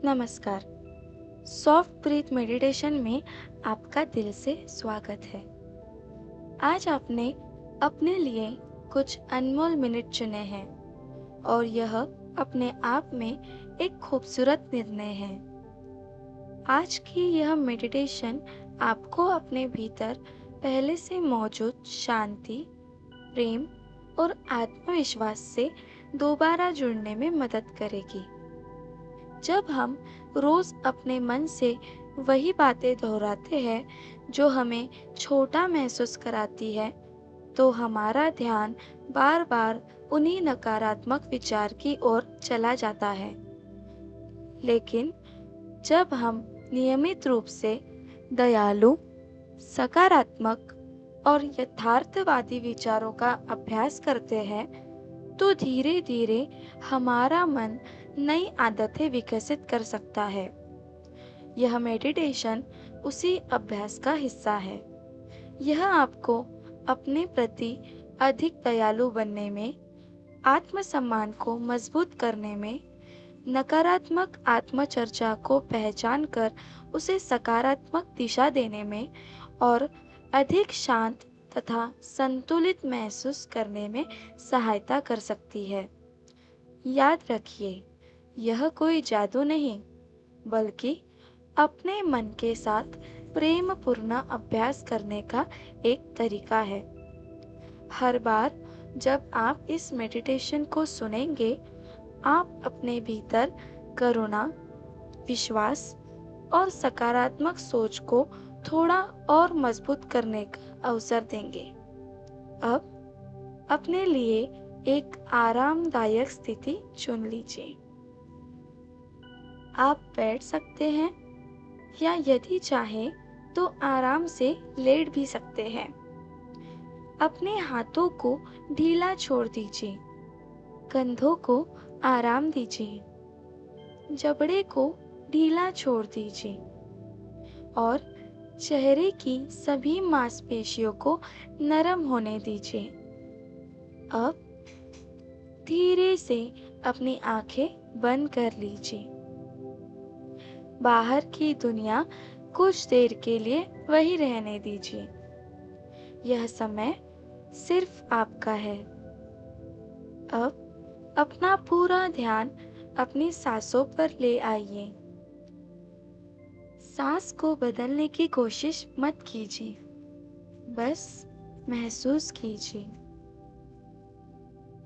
नमस्कार। Soft breathe meditation में आपका दिल से स्वागत है। आज आपने अपने लिए कुछ अनमोल मिनट चुने हैं और यह अपने आप में एक खूबसूरत निर्णय है। आज की यह मेडिटेशन आपको अपने भीतर पहले से मौजूद शांति, प्रेम और आत्मविश्वास से दोबारा जुड़ने में मदद करेगी। जब हम रोज अपने मन से वही बातें दोहराते हैं जो हमें छोटा महसूस कराती है, तो हमारा ध्यान बार बार उन्हीं नकारात्मक विचार की ओर चला जाता है। लेकिन जब हम नियमित रूप से दयालु, सकारात्मक और यथार्थवादी विचारों का अभ्यास करते हैं, तो धीरे धीरे हमारा मन नई आदतें विकसित कर सकता है। यह मेडिटेशन उसी अभ्यास का हिस्सा है। यह आपको अपने प्रति अधिक दयालु बनने में, आत्मसम्मान को मजबूत करने में, नकारात्मक आत्मचर्चा को पहचान कर उसे सकारात्मक दिशा देने में और अधिक शांत तथा संतुलित महसूस करने में सहायता कर सकती है। याद रखिए, यह कोई जादू नहीं, बल्कि अपने मन के साथ प्रेमपूर्ण अभ्यास करने का एक तरीका है। हर बार जब आप इस मेडिटेशन को सुनेंगे, आप अपने भीतर करुणा, विश्वास और सकारात्मक सोच को थोड़ा और मजबूत करने का अवसर देंगे। अब अपने लिए एक आरामदायक स्थिति चुन लीजिए। आप बैठ सकते हैं या यदि चाहें तो आराम से लेट भी सकते हैं। अपने हाथों को ढीला छोड़ दीजिए, कंधों को आराम दीजिए, जबड़े को ढीला छोड़ दीजिए और चेहरे की सभी मांसपेशियों को नरम होने दीजिए। अब धीरे से अपनी आंखें बंद कर लीजिए। बाहर की दुनिया कुछ देर के लिए वही रहने दीजिए। यह समय सिर्फ आपका है। अब अपना पूरा ध्यान अपनी सांसों पर ले आइए। सांस को बदलने की कोशिश मत कीजिए, बस महसूस कीजिए।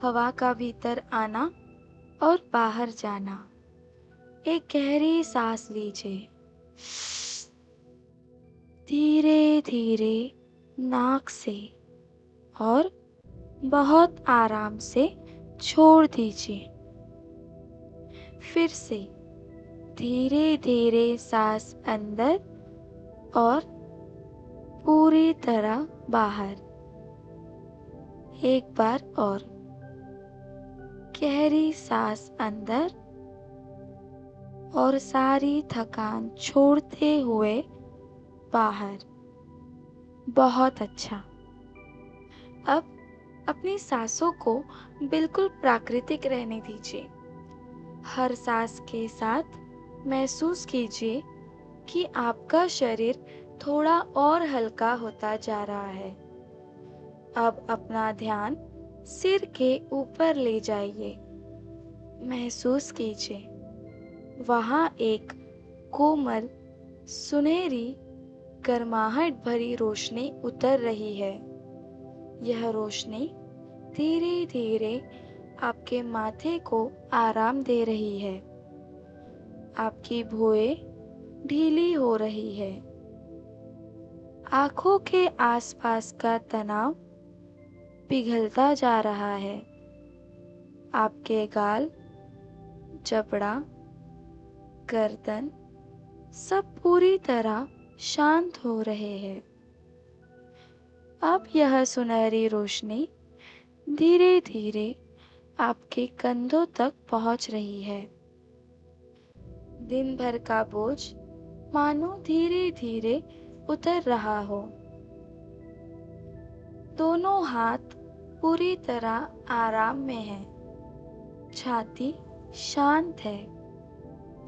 हवा का भीतर आना और बाहर जाना। एक गहरी सांस लीजिए। धीरे धीरे नाक से और बहुत आराम से छोड़ दीजिए। फिर से धीरे धीरे सांस अंदर और पूरी तरह बाहर। एक बार और गहरी सांस अंदर और सारी थकान छोड़ते हुए बाहर। बहुत अच्छा। अब अपनी सांसों को बिल्कुल प्राकृतिक रहने दीजिए। हर सांस के साथ महसूस कीजिए कि आपका शरीर थोड़ा और हल्का होता जा रहा है। अब अपना ध्यान सिर के ऊपर ले जाइए। महसूस कीजिए, वहां एक कोमल, सुनहरी, गर्माहट भरी रोशनी उतर रही है। यह रोशनी धीरे धीरे आपके माथे को आराम दे रही है। आपकी भुएं ढीली हो रही है। आंखों के आसपास का तनाव पिघलता जा रहा है। आपके गाल, जबड़ा, गर्दन सब पूरी तरह शांत हो रहे हैं। अब यह सुनहरी रोशनी धीरे धीरे आपके कंधों तक पहुंच रही है। दिन भर का बोझ मानो धीरे धीरे उतर रहा हो। दोनों हाथ पूरी तरह आराम में हैं। छाती शांत है।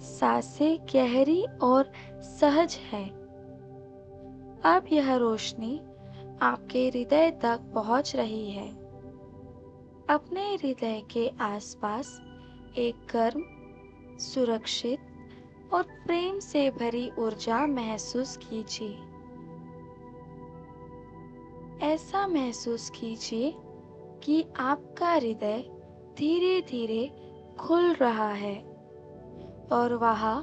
सांसें गहरी और सहज है। अब यह रोशनी आपके हृदय तक पहुंच रही है। अपने हृदय के आसपास एक गर्म, सुरक्षित और प्रेम से भरी ऊर्जा महसूस कीजिए। ऐसा महसूस कीजिए कि आपका हृदय धीरे धीरे खुल रहा है और वहाँ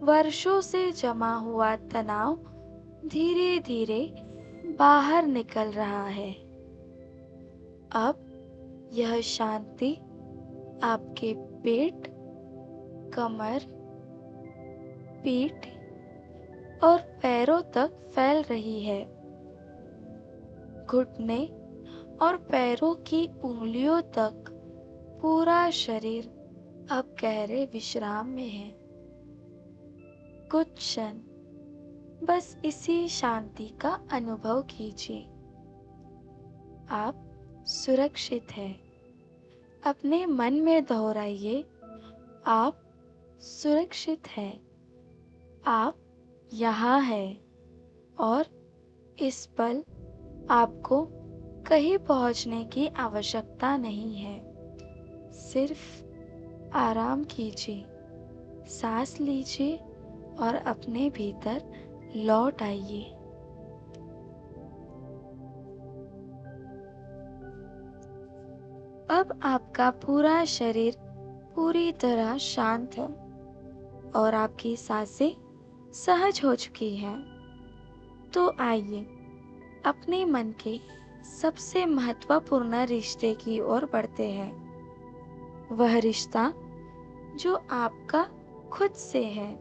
वर्षों से जमा हुआ तनाव धीरे धीरे बाहर निकल रहा है। अब यह शांति आपके पेट, कमर, पीठ और पैरों तक फैल रही है। घुटने और पैरों की उंगलियों तक पूरा शरीर अब गहरे विश्राम में है। कुछ क्षण बस इसी शांति का अनुभव कीजिए। आप सुरक्षित हैं। अपने मन में दोहराइए, आप सुरक्षित हैं। आप यहाँ हैं और इस पल आपको कहीं पहुँचने की आवश्यकता नहीं है। सिर्फ आराम कीजिए, सांस लीजिए और अपने भीतर लौट आइए। अब आपका पूरा शरीर पूरी तरह शांत है और आपकी सांसें सहज हो चुकी हैं। तो आइए अपने मन के सबसे महत्वपूर्ण रिश्ते की ओर बढ़ते हैं। वह रिश्ता जो आपका खुद से है।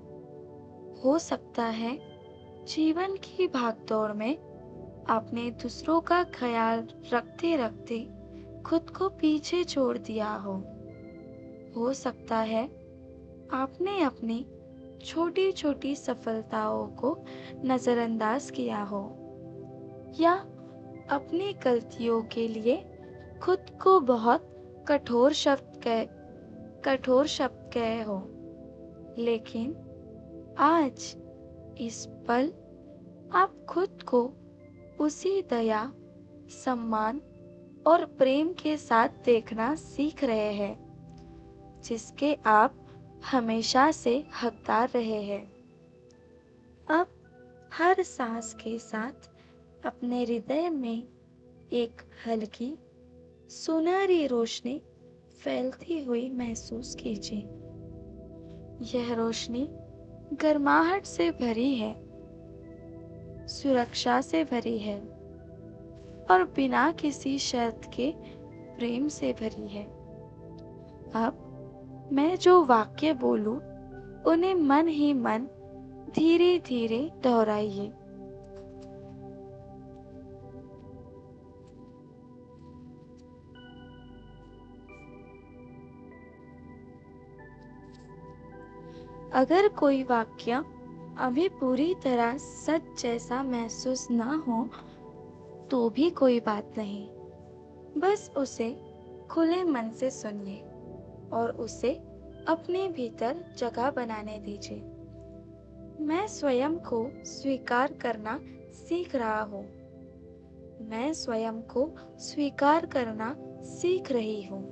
हो सकता है जीवन की भागदौड़ में आपने दूसरों का ख्याल रखते रखते खुद को पीछे छोड़ दिया हो। हो सकता है आपने अपनी छोटी छोटी सफलताओं को नजरअंदाज किया हो या अपनी गलतियों के लिए खुद को बहुत कठोर शब्द कहे हो। लेकिन आज इस पल आप खुद को उसी दया, सम्मान और प्रेम के साथ देखना सीख रहे हैं जिसके आप हमेशा से हकदार रहे हैं। अब हर सांस के साथ अपने हृदय में एक हल्की सुनहरी रोशनी फैलती हुई महसूस कीजिए। यह रोशनी गर्माहट से भरी है, सुरक्षा से भरी है और बिना किसी शर्त के प्रेम से भरी है। अब मैं जो वाक्य बोलूं, उन्हें मन ही मन धीरे धीरे दोहराइए। अगर कोई वाक्य अभी पूरी तरह सच जैसा महसूस ना हो, तो भी कोई बात नहीं। बस उसे खुले मन से सुनिए और उसे अपने भीतर जगह बनाने दीजिए। मैं स्वयं को स्वीकार करना सीख रहा हूँ। मैं स्वयं को स्वीकार करना सीख रही हूँ।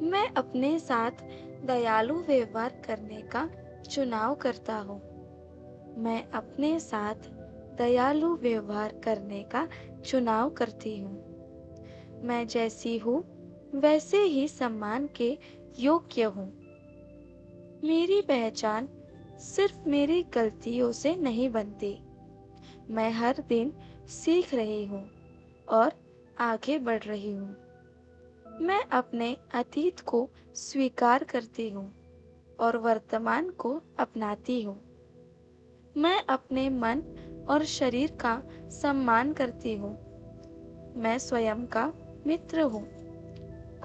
मैं अपने साथ दयालु व्यवहार करने का चुनाव करता हूँ। मैं अपने साथ दयालु व्यवहार करने का चुनाव करती हूँ। मैं जैसी हूँ वैसे ही सम्मान के योग्य हूँ। मेरी पहचान सिर्फ मेरी गलतियों से नहीं बनती। मैं हर दिन सीख रही हूँ और आगे बढ़ रही हूँ। मैं अपने अतीत को स्वीकार करती हूँ और वर्तमान को अपनाती हूँ। मैं अपने मन और शरीर का सम्मान करती हूँ। मैं स्वयं का मित्र हूँ,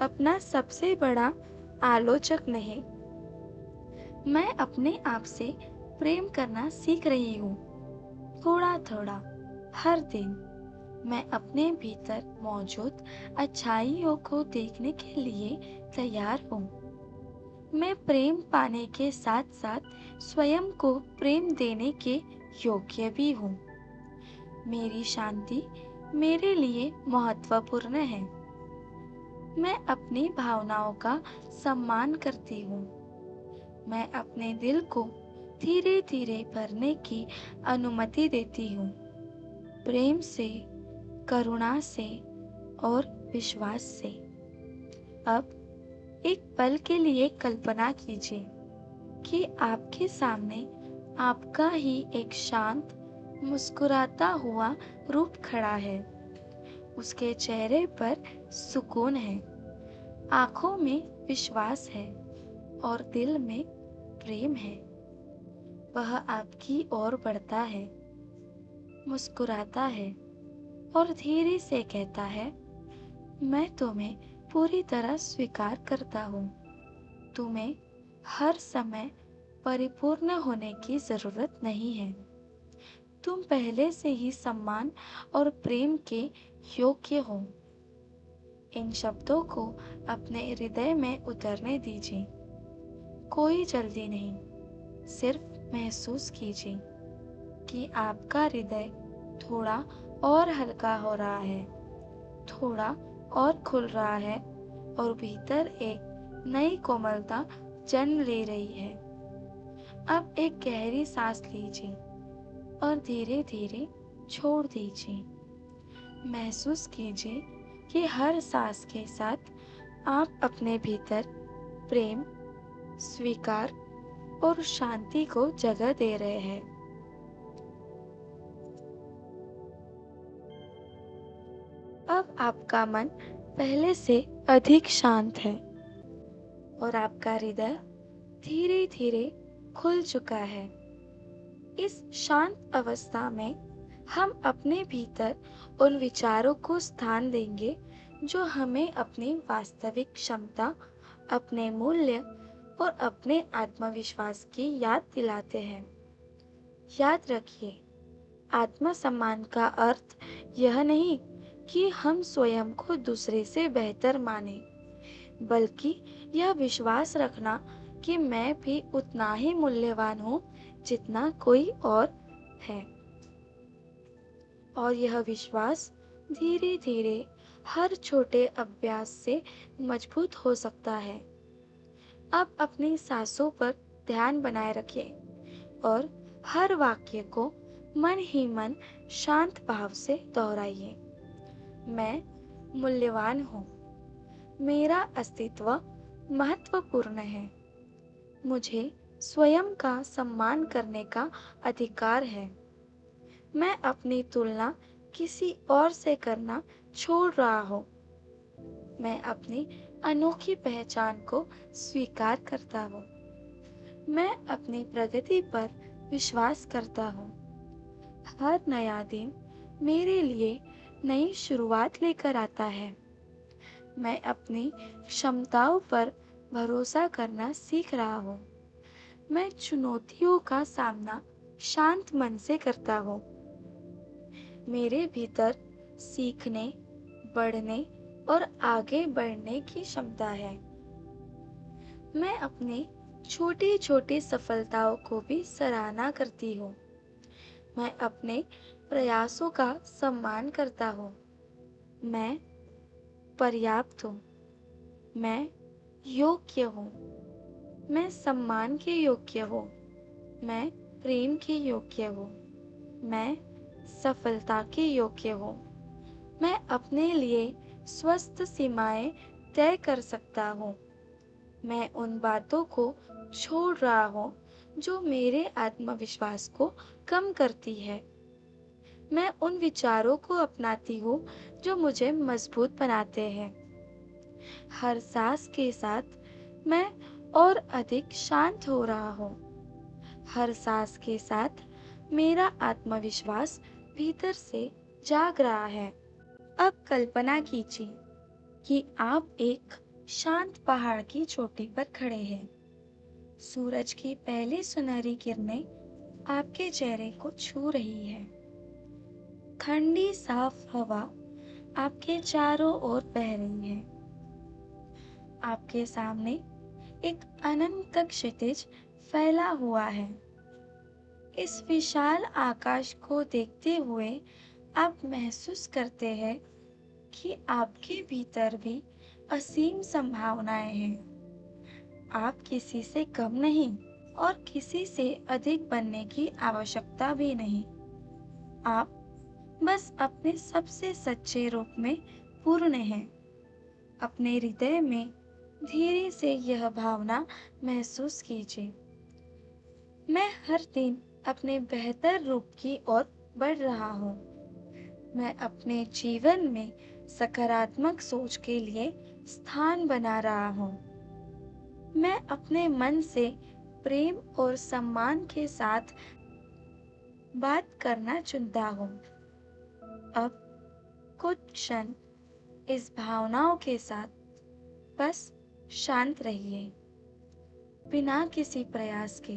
अपना सबसे बड़ा आलोचक नहीं। मैं अपने आप से प्रेम करना सीख रही हूँ, थोड़ा थोड़ा, हर दिन। मैं अपने भीतर मौजूद अच्छाइयों को देखने के लिए तैयार हूँ। मैं प्रेम पाने के साथ साथ स्वयं को प्रेम देने के योग्य भी हूँ। मेरी शांति मेरे लिए महत्वपूर्ण है। मैं अपनी भावनाओं का सम्मान करती हूँ। मैं अपने दिल को धीरे धीरे भरने की अनुमति देती हूँ, प्रेम से, करुणा से और विश्वास से। अब एक पल के लिए कल्पना कीजिए कि आपके सामने आपका ही एक शांत, मुस्कुराता हुआ रूप खड़ा है। उसके चेहरे पर सुकून है, आंखों में विश्वास है और दिल में प्रेम है। वह आपकी ओर बढ़ता है, मुस्कुराता है और धीरे से कहता है, मैं तुम्हें पूरी तरह स्वीकार करता हूँ। तुम्हें हर समय परिपूर्ण होने की जरूरत नहीं है। तुम पहले से ही सम्मान और प्रेम के योग्य हो। इन शब्दों को अपने हृदय में उतरने दीजिए। कोई जल्दी नहीं, सिर्फ महसूस कीजिए कि आपका हृदय थोड़ा और हल्का हो रहा है, थोड़ा और खुल रहा है और भीतर एक नई कोमलता जन्म ले रही है। अब एक गहरी सांस लीजिए और धीरे धीरे छोड़ दीजिए। महसूस कीजिए कि हर सांस के साथ आप अपने भीतर प्रेम, स्वीकार और शांति को जगह दे रहे हैं। अब आपका मन पहले से अधिक शांत है और आपका हृदय धीरे धीरे खुल चुका है। इस शांत अवस्था में हम अपने भीतर उन विचारों को स्थान देंगे जो हमें अपनी वास्तविक क्षमता, अपने मूल्य और अपने आत्मविश्वास की याद दिलाते हैं। याद रखिए, आत्मसम्मान का अर्थ यह नहीं कि हम स्वयं को दूसरे से बेहतर माने, बल्कि यह विश्वास रखना कि मैं भी उतना ही मूल्यवान हूँ जितना कोई और है। और यह विश्वास धीरे धीरे हर छोटे अभ्यास से मजबूत हो सकता है। अब अपनी सांसों पर ध्यान बनाए रखें और हर वाक्य को मन ही मन शांत भाव से दोहराइए। मैं मूल्यवान हूँ। मेरा अस्तित्व महत्वपूर्ण है। मुझे स्वयं का सम्मान करने का अधिकार है। मैं अपनी तुलना किसी और से करना छोड़ रहा हूँ। मैं अपनी अनोखी पहचान को स्वीकार करता हूँ। मैं अपनी प्रगति पर विश्वास करता हूँ। हर नया दिन मेरे लिए नई शुरुआत लेकर आता है। मैं अपनी क्षमताओं पर भरोसा करना सीख रहा हूँ। मैं चुनौतियों का सामना शांत मन से करता हूँ। मेरे भीतर सीखने, बढ़ने और आगे बढ़ने की क्षमता है। मैं अपनी छोटी छोटी सफलताओं को भी सराहना करती हूँ। मैं अपने प्रयासों का सम्मान करता हूँ। मैं पर्याप्त हूँ। मैं योग्य हूँ। मैं सम्मान के योग्य हूँ। मैं प्रेम के योग्य हूँ। मैं सफलता के योग्य हूँ। मैं अपने लिए स्वस्थ सीमाएं तय कर सकता हूँ। मैं उन बातों को छोड़ रहा हूँ जो मेरे आत्मविश्वास को कम करती है। मैं उन विचारों को अपनाती हूँ जो मुझे मजबूत बनाते हैं। हर सांस के साथ मैं और अधिक शांत हो रहा हूँ। हर सांस के साथ मेरा आत्मविश्वास भीतर से जाग रहा है। अब कल्पना कीजिए कि आप एक शांत पहाड़ की चोटी पर खड़े हैं। सूरज की पहली सुनहरी किरणें आपके चेहरे को छू रही है। ठंडी साफ हवा आपके चारों ओर बह रही है। आपके सामने एक अनंत क्षितिज फैला हुआ है। इस विशाल आकाश को देखते हुए आप महसूस करते हैं कि आपके भीतर भी असीम संभावनाएं हैं। आप किसी से कम नहीं और किसी से अधिक बनने की आवश्यकता भी नहीं। आप बस अपने सबसे सच्चे रूप में पूर्ण हैं। अपने हृदय में धीरे से यह भावना महसूस कीजिए। मैं हर दिन अपने बेहतर रूप की ओर बढ़ रहा हूँ। मैं अपने जीवन में सकारात्मक सोच के लिए स्थान बना रहा हूँ। मैं अपने मन से प्रेम और सम्मान के साथ बात करना चुनता हूँ। अब कुछ क्षण इस भावनाओं के साथ बस शांत रहिए, बिना किसी प्रयास के।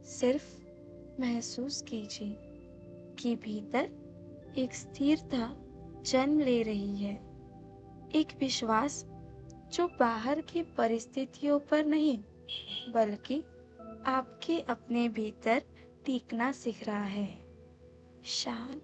सिर्फ महसूस कीजिए कि भीतर एक स्थिरता जन्म ले रही है, एक विश्वास जो बाहर की परिस्थितियों पर नहीं, बल्कि आपके अपने भीतर टिकना सीख रहा है। शांत,